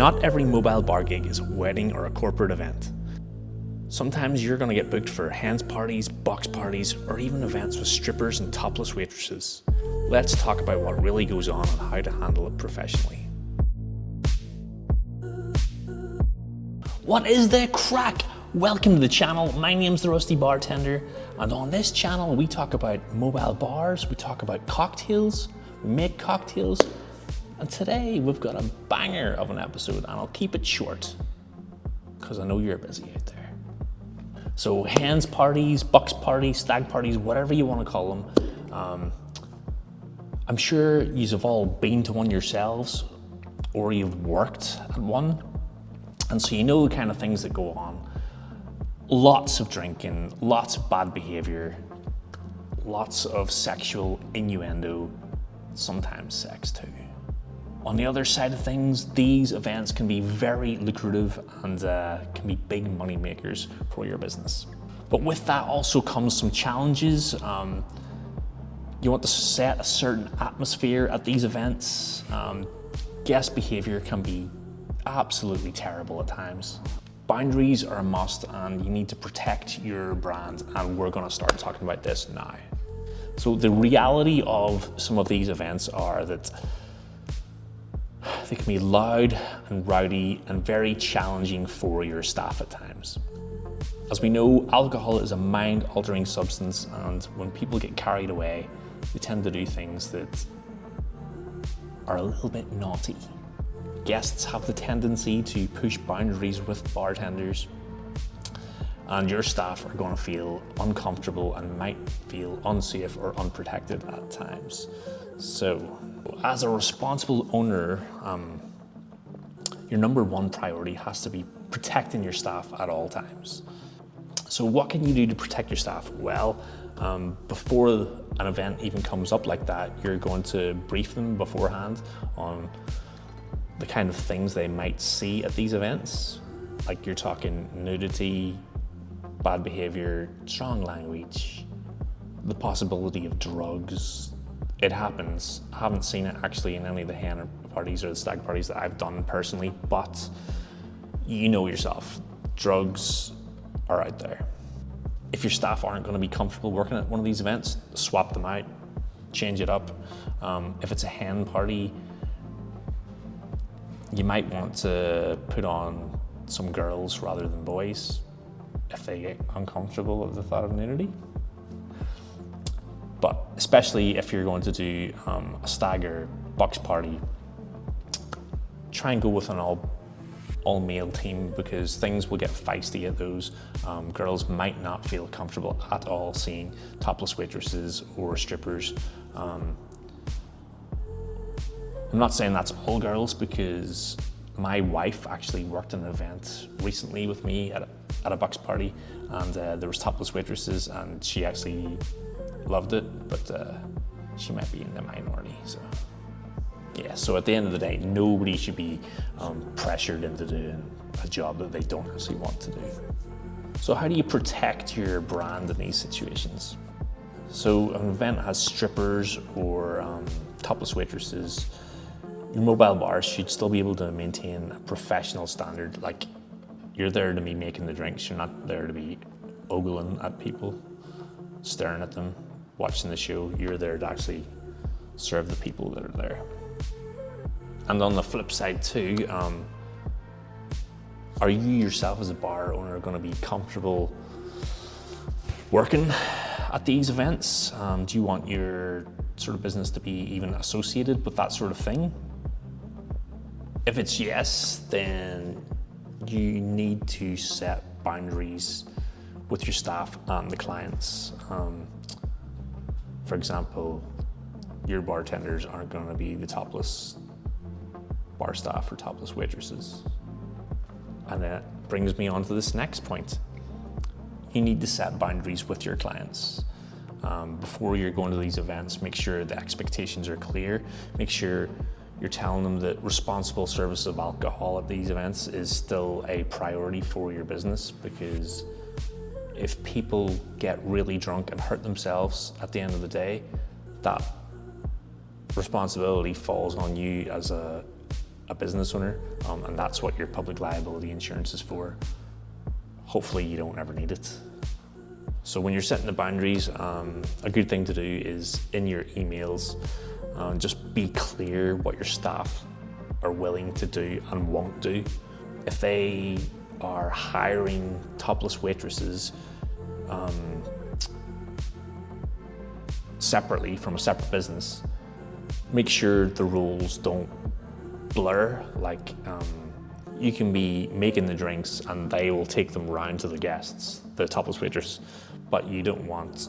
Not every mobile bar gig is a wedding or a corporate event. Sometimes you're going to get booked for Hens parties, box parties, or even events with strippers and topless waitresses. Let's talk about what really goes on and how to handle it professionally. What is the crack? Welcome to the channel. My name's the Rusty Bartender, and on this channel we talk about mobile bars, we talk about cocktails, we make cocktails, and today we've got a banger of an episode, and I'll keep it short because I know you're busy out there. So Hens parties, bucks parties, stag parties, whatever you want to call them. I'm sure you've all been to one yourselves, or you've worked at one, and so you know the kind of things that go on. Lots of drinking, lots of bad behavior, lots of sexual innuendo, sometimes sex too. On the other side of things, these events can be very lucrative and can be big money makers for your business. But with that also comes some challenges. You want to set a certain atmosphere at these events. Guest behavior can be absolutely terrible at times. Boundaries are a must, and you need to protect your brand, and we're going to start talking about this now. So the reality of some of these events are that they can be loud and rowdy and very challenging for your staff at times. As we know, alcohol is a mind-altering substance, and when people get carried away, they tend to do things that are a little bit naughty. Guests have the tendency to push boundaries with bartenders, and your staff are going to feel uncomfortable and might feel unsafe or unprotected at times. So, as a responsible owner, your number one priority has to be protecting your staff at all times. So what can you do to protect your staff? Well, before an event even comes up like that, you're going to brief them beforehand on the kind of things they might see at these events. Like, you're talking nudity, bad behavior, strong language, the possibility of drugs. It happens. I haven't seen it actually in any of the hen parties or the stag parties that I've done personally, but you know yourself, drugs are out there. If your staff aren't going to be comfortable working at one of these events, swap them out, change it up. If it's a hen party, you might want to put on some girls rather than boys if they get uncomfortable at the thought of nudity. But especially if you're going to do a stag or box party, try and go with an all male team, because things will get feisty at those. Girls might not feel comfortable at all seeing topless waitresses or strippers. I'm not saying that's all girls, because my wife actually worked an event recently with me at a bucks party, and there was topless waitresses, and she actually loved it, but she might be in the minority. So yeah, so at the end of the day, nobody should be pressured into doing a job that they don't actually want to do. So how do you protect your brand in these situations? So an event has strippers or topless waitresses. Your mobile bars should still be able to maintain a professional standard. Like, you're there to be making the drinks, you're not there to be ogling at people, staring at them, watching the show. You're there to actually serve the people that are there. And on the flip side too, are you yourself as a bar owner going to be comfortable working at these events? Do you want your sort of business to be even associated with that sort of thing? If it's yes, then you need to set boundaries with your staff and the clients. For example, your bartenders aren't going to be the topless bar staff or topless waitresses. And that brings me on to this next point. You need to set boundaries with your clients. Before you're going to these events, make sure the expectations are clear. Make sure you're telling them that responsible service of alcohol at these events is still a priority for your business, because if people get really drunk and hurt themselves at the end of the day, that responsibility falls on you as a a business owner, and that's what your public liability insurance is for. Hopefully you don't ever need it. So when you're setting the boundaries, a good thing to do is in your emails, just be clear what your staff are willing to do and won't do. If they are hiring topless waitresses separately from a separate business, make sure the rules don't blur. Like you can be making the drinks and they will take them round to the guests, the topless waitress, but you don't want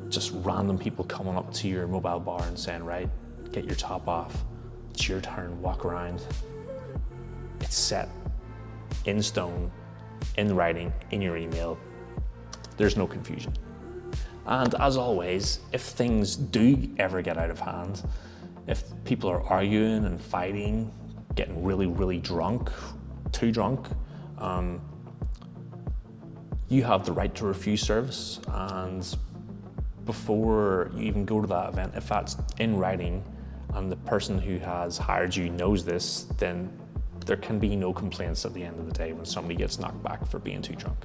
just random people coming up to your mobile bar and saying, right, get your top off, it's your turn, walk around. It's set in stone, in writing, in your email. There's no confusion. And as always, if things do ever get out of hand, if people are arguing and fighting, getting really, really drunk, too drunk, you have the right to refuse service. And before you even go to that event, if that's in writing and the person who has hired you knows this, then there can be no complaints at the end of the day when somebody gets knocked back for being too drunk.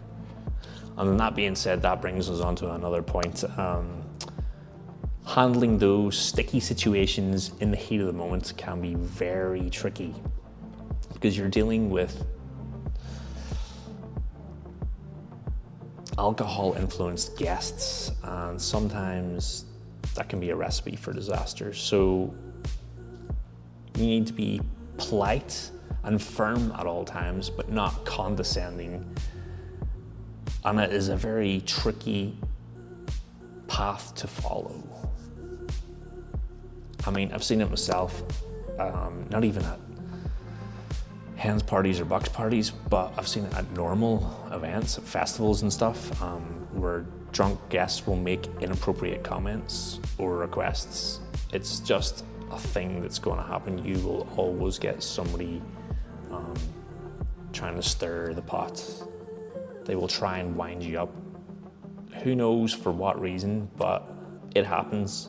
And then that being said, that brings us on to another point. Handling those sticky situations in the heat of the moment can be very tricky because you're dealing with alcohol-influenced guests, and sometimes that can be a recipe for disaster. So you need to be polite and firm at all times, but not condescending. And it is a very tricky path to follow. I mean, I've seen it myself, not even at Hens parties or box parties, but I've seen it at normal events, at festivals and stuff, where drunk guests will make inappropriate comments or requests. It's just a thing that's going to happen. You will always get somebody trying to stir the pot. They will try and wind you up. Who knows for what reason, but it happens.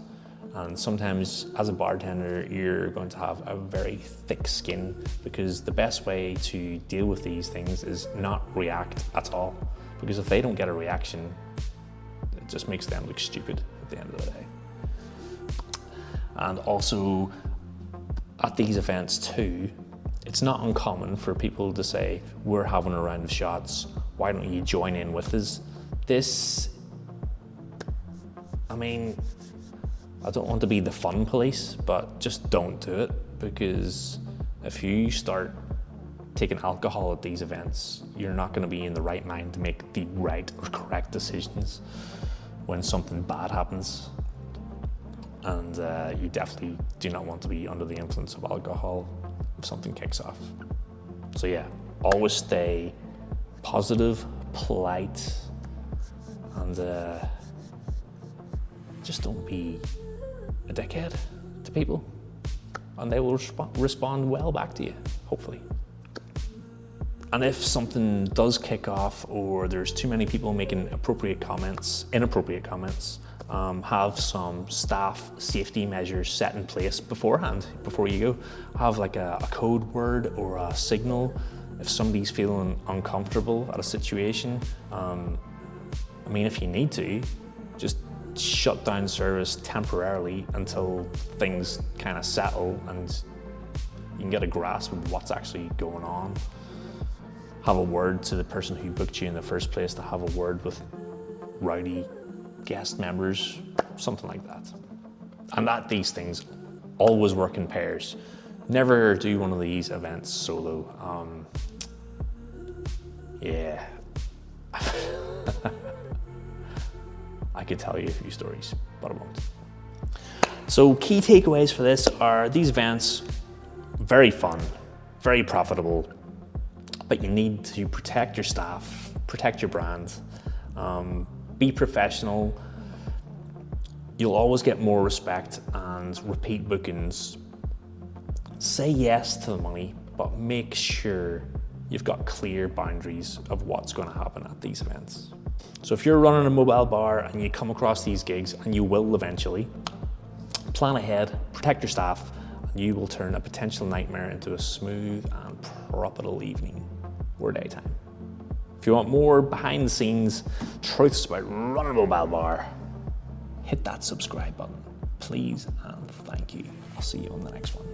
And sometimes as a bartender, you're going to have a very thick skin because the best way to deal with these things is not react at all. Because if they don't get a reaction, it just makes them look stupid at the end of the day. And also at these events too, it's not uncommon for people to say, we're having a round of shots, why don't you join in with us? This, I mean, I don't want to be the fun police, but just don't do it, because if you start taking alcohol at these events, you're not going to be in the right mind to make the right or correct decisions when something bad happens. And you definitely do not want to be under the influence of alcohol if something kicks off. So yeah, always stay positive, polite, and just don't be a dickhead to people, and they will respond well back to you, hopefully. And if something does kick off or there's too many people making inappropriate comments, have some staff safety measures set in place beforehand, before you go. Have like a code word or a signal if somebody's feeling uncomfortable at a situation. I mean, if you need to, just shut down service temporarily until things kind of settle and you can get a grasp of what's actually going on. Have a word to the person who booked you in the first place, to have a word with rowdy guest members, something like that. And that these things always work in pairs. Never do one of these events solo. Yeah. I could tell you a few stories, but I won't. So key takeaways for this are these events, very fun, very profitable, but you need to protect your staff, protect your brand, be professional. You'll always get more respect and repeat bookings. Say yes to the money, but make sure you've got clear boundaries of what's going to happen at these events. So if you're running a mobile bar and you come across these gigs, and you will eventually, plan ahead, protect your staff, you will turn a potential nightmare into a smooth and profitable evening or daytime. If you want more behind the scenes truths about running a mobile bar, hit that subscribe button, please and thank you. I'll see you on the next one.